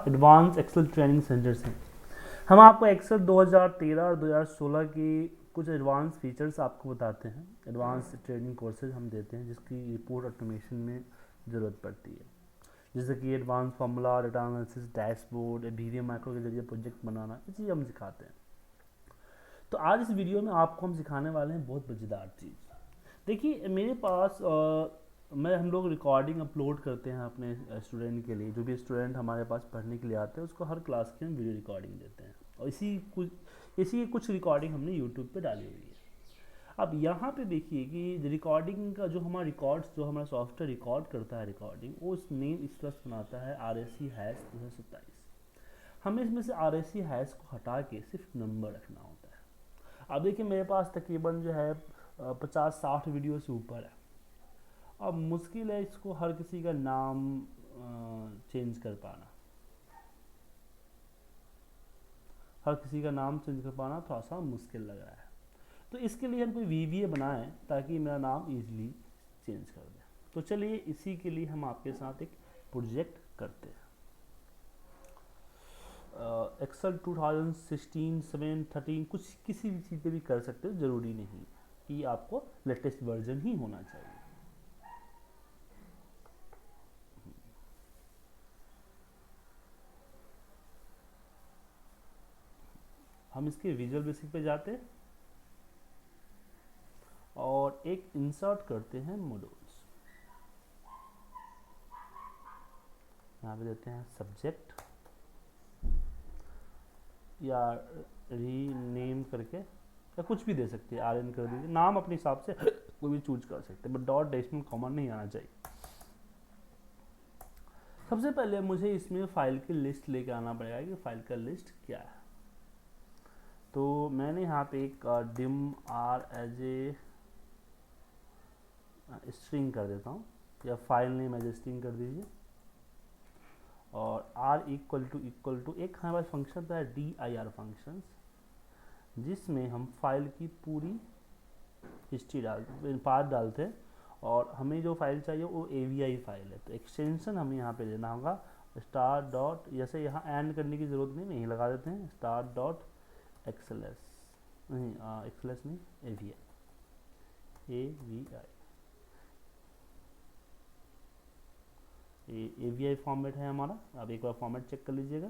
Advance Excel training centre से। हम आपको एक्सेल 2013 और 2016 की कुछ एडवांस फीचर्स आपको बताते हैं। एडवांस ट्रेनिंग कोर्सेज हम देते हैं जिसकी रिपोर्ट ऑटोमेशन में ज़रूरत पड़ती है, जैसे कि advance formula, data analysis, dashboard, video macro के जरिए प्रोजेक्ट बनाना, ये चीज़ हम सिखाते हैं। तो आज इस वीडियो में आपको हम सिखाने वाले हैं बहुत मज़ेदार चीज़। देखिए मेरे पास हम लोग रिकॉर्डिंग अपलोड करते हैं अपने स्टूडेंट के लिए। जो भी स्टूडेंट हमारे पास पढ़ने के लिए आते हैं उसको हर क्लास की हम वीडियो रिकॉर्डिंग देते हैं, और इसी कुछ रिकॉर्डिंग हमने यूट्यूब पे डाली हुई है। अब यहाँ पे देखिए कि रिकॉर्डिंग का जो हमारा रिकॉर्ड्स, जो हमारा सॉफ्टवेयर रिकॉर्ड करता है रिकॉर्डिंग, वो उस नेम इस तरह से बनाता है RSC#2027। हमें इसमें से RSC हैश को हटा के सिर्फ नंबर रखना होता है। अब देखिए मेरे पास तकरीबन जो है 50-60 वीडियो से ऊपर है। अब मुश्किल है इसको हर किसी का नाम चेंज कर पाना, थोड़ा सा मुश्किल लग रहा है। तो इसके लिए हम कोई VBA बनाएं ताकि मेरा नाम इजीली चेंज कर दें। तो चलिए इसी के लिए हम आपके साथ एक प्रोजेक्ट करते हैं। एक्सेल 2016, 7, 13 कुछ किसी भी चीज़ पे भी कर सकते हो, ज़रूरी नहीं कि आपको लेटेस्ट वर्जन ही होना चाहिए। हम इसके विजुअल बेसिक पे जाते हैं और एक इंसर्ट करते हैं मॉड्यूल्स। यहाँ पे देते हैं सब्जेक्ट, या रीनेम करके, या कुछ भी दे सकते हैं, RN कर दीजिए, नाम अपने हिसाब से कोई भी चूज कर सकते हैं, बट डॉट डेसिमल कॉमा नहीं आना चाहिए। सबसे पहले मुझे इसमें फाइल की लिस्ट लेके आना पड़ेगा कि फाइल का लिस्ट क्या है। तो मैंने यहाँ पे एक dim r as a string कर देता हूँ, या file name as a string कर दीजिए, और r इक्वल टू एक हमारे पास फंक्शन था dir फंक्शन, जिसमें हम फाइल की पूरी हिस्ट्री डालते, पाथ डालते हैं, और हमें जो फाइल चाहिए वो AVI फाइल है। तो एक्सटेंशन हमें यहाँ पे देना होगा स्टार डॉट, जैसे यहाँ एंड करने की ज़रूरत नहीं लगा देते हैं, स्टार डॉट XLS, नहीं XLS नहीं, AVI फॉर्मेट है हमारा। आप एक बार फॉर्मेट चेक कर लीजिएगा,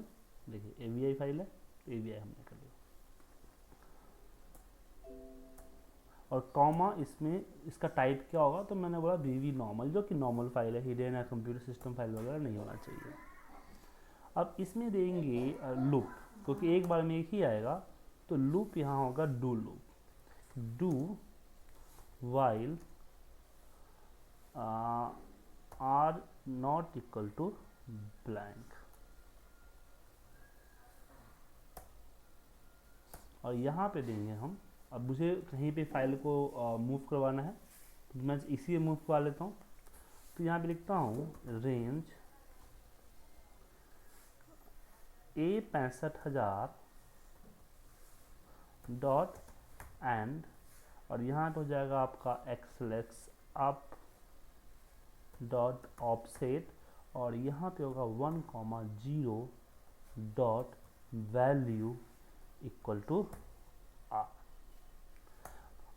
देखिए AVI फाइल है, तो AVI हमने कर लिया। और कॉमा इसमें इसका टाइप क्या होगा, तो मैंने बोला VV नॉर्मल, जो कि नॉर्मल फाइल है, हिडन या कंप्यूटर सिस्टम फाइल वगैरह नहीं होना चाहिए। अब इसमें देंगे लूप, क्योंकि एक बार में एक ही आएगा, तो लूप यहाँ होगा do loop, do while r not equal to blank. और यहाँ पे देंगे हम, अब मुझे कहीं पे फाइल को मूव करवाना है, तो मैं इसी मूव करवा लेता हूँ। तो यहाँ पे लिखता हूँ रेंज A65,000 डॉट एंड, और यहाँ पे हो जाएगा आपका XLS अप डॉट ऑफसेट, और यहाँ पे होगा 1,0 dot value equal to R,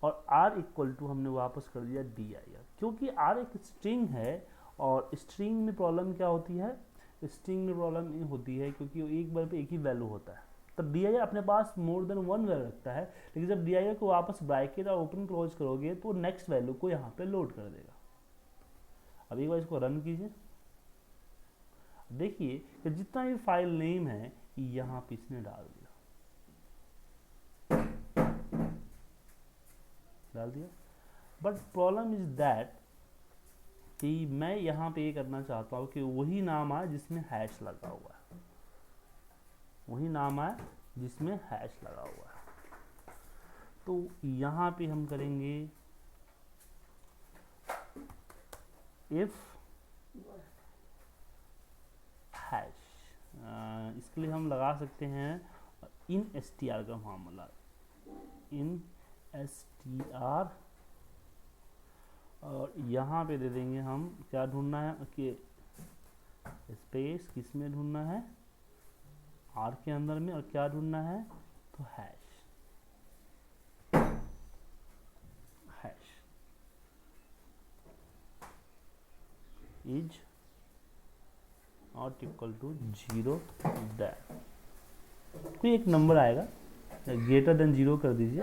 और R इक्वल टू हमने वापस कर दिया dir, क्योंकि R एक स्ट्रिंग है, और स्ट्रिंग में प्रॉब्लम क्या होती है, स्ट्रिंग में प्रॉब्लम ये होती है क्योंकि एक बार पे एक ही वैल्यू होता है, तब dir अपने पास मोर देन 1 वैल्यू रखता है, लेकिन जब dir को वापस ब्रैकेट और ओपन क्लोज करोगे तो नेक्स्ट वैल्यू को यहाँ पे लोड कर देगा। अब एक बार इसको रन कीजिए, देखिए कि जितना भी फाइल नेम है यहाँ पे इसने डाल दिया, बट प्रॉब्लम इज दैट कि मैं यहाँ पे ये करना चाहता हूँ कि वही नाम आए जिसमें हैश लगा हुआ है, तो यहाँ पे हम करेंगे इफ हैश, इसके लिए हम लगा सकते हैं इन str का फॉर्मूला, इन str, और यहाँ पे दे देंगे हम क्या ढूंढना है कि स्पेस किस में ढूंढना है, आर के अंदर में, और क्या ढूंढना है, तो hash, hash is not equal to 0 that, कोई एक नंबर आएगा, ग्रेटर देन 0 कर दीजिए,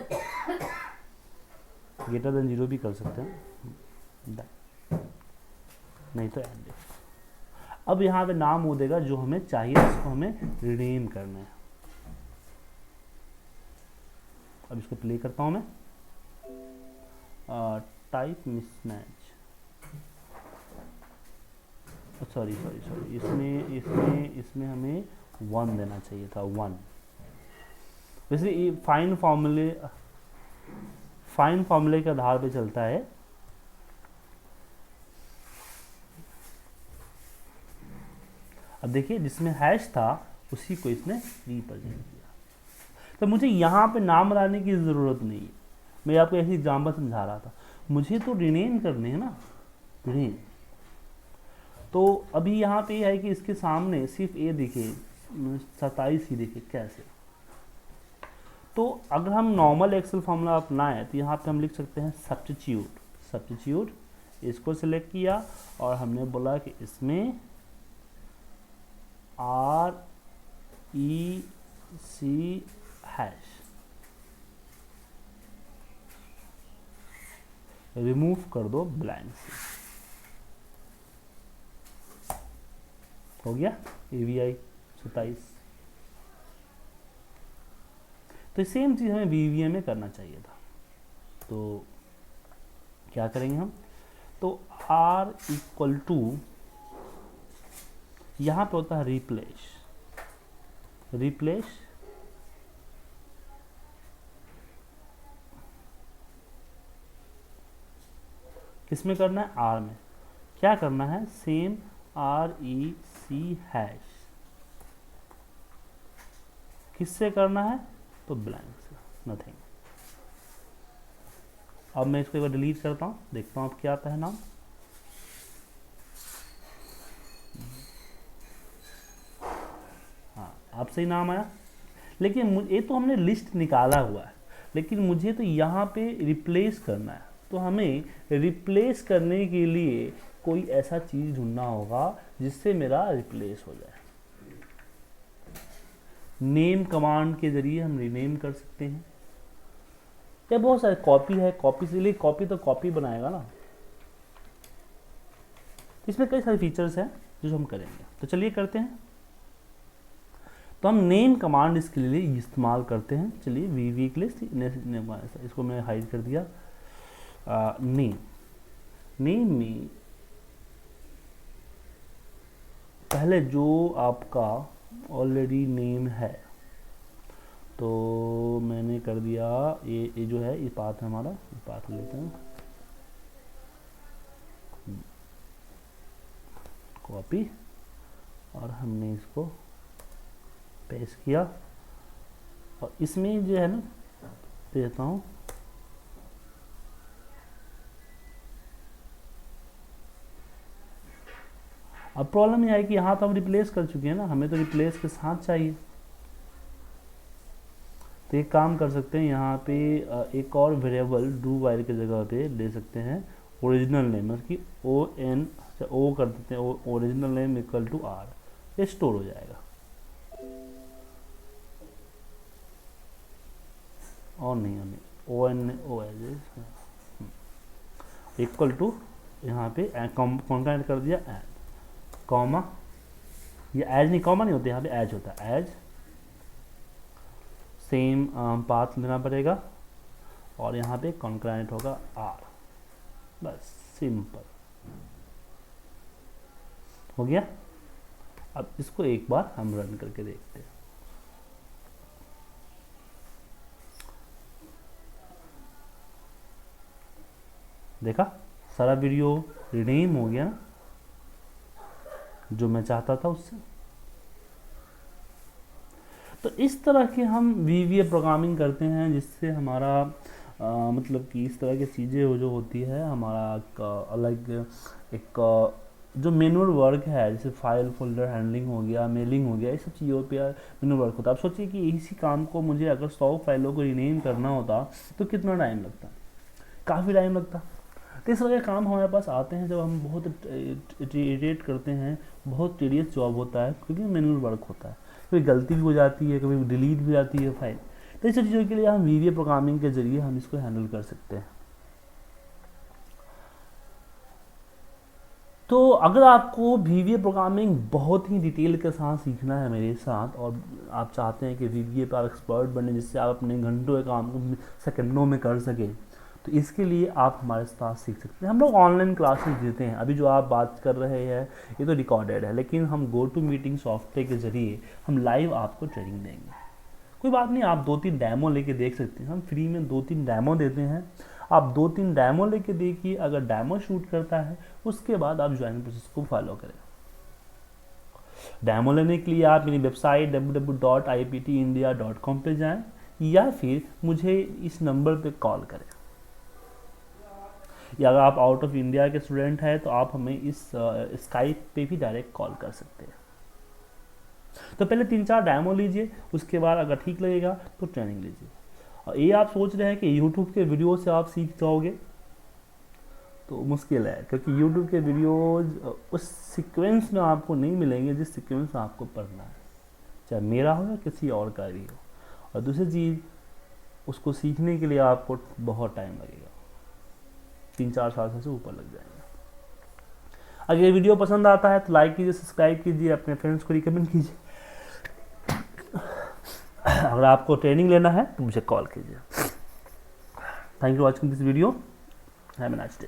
ग्रेटर देन 0 भी कर सकते हैं, नहीं तो एंड। अब यहाँ पे नाम हो देगा जो हमें चाहिए, इसको हमें रिनेम करना है। अब इसको प्ले करता हूँ मैं, type mismatch, sorry sorry sorry, इसमें हमें 1 देना चाहिए था, 1। वैसे ये फाइन फॉर्मूले के आधार पे चलता है। अब देखिए जिसमें हैश था उसी को इसने रिप्रेजेंट किया। तो मुझे यहाँ पे नाम लाने की ज़रूरत नहीं है, मैं आपको ऐसी एग्जाम्पल समझा रहा था, मुझे तो रिनेम करने हैं ना, रिनेम। तो अभी यहाँ पे है कि इसके सामने सिर्फ ए दिखे, 27 ही दिखे, कैसे? तो अगर हम नॉर्मल एक्सेल फॉर्मूला अपनाएं तो यहाँ पे हम लिख सकते हैं सब्स्टिट्यूट, इसको सिलेक्ट किया और हमने बोला कि इसमें REC हैश, रिमूव कर दो ब्लैंक से, हो गया AVI 27। तो सेम चीज़ हमें VVM में करना चाहिए था। तो क्या करेंगे हम, तो R इक्वल टू, यहाँ पे होता है रिप्लेस, किस में करना है, R में। क्या करना है, सेम REC हैश, किससे करना है, तो ब्लैंक से, नथिंग। अब मैं इसको एक बार डिलीट करता हूँ, देखता हूँ अब क्या आता है नाम। हाँ, अब सही नाम आया, लेकिन ये तो हमने लिस्ट निकाला हुआ है, लेकिन मुझे तो यहाँ पे रिप्लेस करना है। तो हमें रिप्लेस करने के लिए कोई ऐसा चीज़ ढूंढना होगा जिससे मेरा रिप्लेस हो जाए। नेम कमांड के जरिए हम रीनेम कर सकते हैं, या बहुत सारे कॉपी है, कॉपी से लिए कॉपी तो कॉपी बनाएगा ना, इसमें कई सारे फीचर्स हैं जो हम करेंगे। तो चलिए करते हैं। तो हम नेम कमांड इसके लिए इस्तेमाल करते हैं। चलिए VV के लिए इसको मैं हाइड कर दिया। नेम में पहले जो आपका ऑलरेडी नेम है, तो मैंने कर दिया ये जो है, ये पाथ है हमारा, ये पाथ लेते हैं, कॉपी, और हमने इसको पेस्ट किया, और इसमें जो है ना देता हूँ, अब प्रॉब्लम यह है कि यहाँ तो हम रिप्लेस कर चुके हैं ना, हमें तो रिप्लेस के साथ चाहिए। तो एक काम कर सकते हैं, यहाँ पे एक और वेरिएबल डू वाइल के जगह पे ले सकते हैं ओरिजिनल नेम, मतलब कि ओ कर देते हैं, original name equal to R, ये स्टोर हो जाएगा। और नहीं ओ एज इक्वल टू, यहाँ पे कॉन्काइंट कर दिया एज, कॉमा, ये एज नहीं, कॉमा नहीं होता, यहाँ पे एज होता है, एज सेम पाथ लेना पड़ेगा, और यहाँ पे कॉन्काइंट होगा R, बस सिंपल हो गया। अब इसको एक बार हम रन करके देखते हैं। देखा, सारा वीडियो रिनेम हो गया, जो मैं चाहता था उससे। तो इस तरह के हम VBA प्रोग्रामिंग करते हैं, जिससे हमारा मतलब कि इस तरह की चीज़ें जो होती है, हमारा अलग एक जो मैनुअल वर्क है, जैसे फाइल फोल्डर हैंडलिंग हो गया, मेलिंग हो गया, ये सब चीज़ों पे मैनुअल वर्क होता है। आप सोचिए कि इसी काम को मुझे अगर 100 फाइलों को रीनेम करना होता तो कितना टाइम लगता, काफ़ी टाइम लगता। तो इस तरह के काम हमारे पास आते हैं जब हम बहुत इटरेट करते हैं, बहुत टीडियस जॉब होता है, क्योंकि मैनुअल वर्क होता है, कभी गलती भी हो जाती है, कभी डिलीट भी हो जाती है फाइल। तो इस चीज़ों के लिए हम वीवीए प्रोग्रामिंग के जरिए हम इसको हैंडल कर सकते हैं। तो अगर आपको वीवीए प्रोग्रामिंग बहुत ही डिटेल के साथ सीखना है मेरे साथ, और आप चाहते हैं कि वीवीए पर आप एक्सपर्ट बने, जिससे आप अपने घंटों के काम को सेकंडों में कर सकें, तो इसके लिए आप हमारे साथ सीख सकते हैं। हम लोग ऑनलाइन क्लासेस देते हैं। अभी जो आप बात कर रहे हैं ये तो रिकॉर्डेड है, लेकिन हम गो टू मीटिंग सॉफ्टवेयर के जरिए हम लाइव आपको ट्रेनिंग देंगे। कोई बात नहीं, आप 2-3 डैमो लेके देख सकते हैं। हम फ्री में 2-3 डैमो देते हैं, आप 2-3 डैमो लेके देखिए। अगर डैमो शूट करता है उसके बाद आप ज्वाइनिंग प्रोसेस को फॉलो करें। डैमो लेने के लिए आप मेरी वेबसाइट www.iptindia.com पे जाएं, या फिर मुझे इस नंबर पे कॉल करें, या अगर आप आउट ऑफ इंडिया के स्टूडेंट हैं तो आप हमें इस स्काइप पे भी डायरेक्ट कॉल कर सकते हैं। तो पहले 3-4 डैमो लीजिए, उसके बाद अगर ठीक लगेगा तो ट्रेनिंग लीजिए। और ये आप सोच रहे हैं कि यूट्यूब के वीडियो से आप सीख जाओगे, तो मुश्किल है, क्योंकि यूट्यूब के वीडियोज उस सीक्वेंस में आपको नहीं मिलेंगे जिस सीक्वेंस में आपको पढ़ना है, चाहे मेरा हो या किसी और का भी हो। और दूसरी चीज़, उसको सीखने के लिए आपको बहुत टाइम लगेगा, 3-4 साल से ऊपर लग जाएगा। अगर ये वीडियो पसंद आता है तो लाइक कीजिए, सब्सक्राइब कीजिए, अपने फ्रेंड्स को रिकमेंड कीजिए। अगर आपको ट्रेनिंग लेना है तो मुझे कॉल कीजिए। Thank you watching this video. Have a nice day.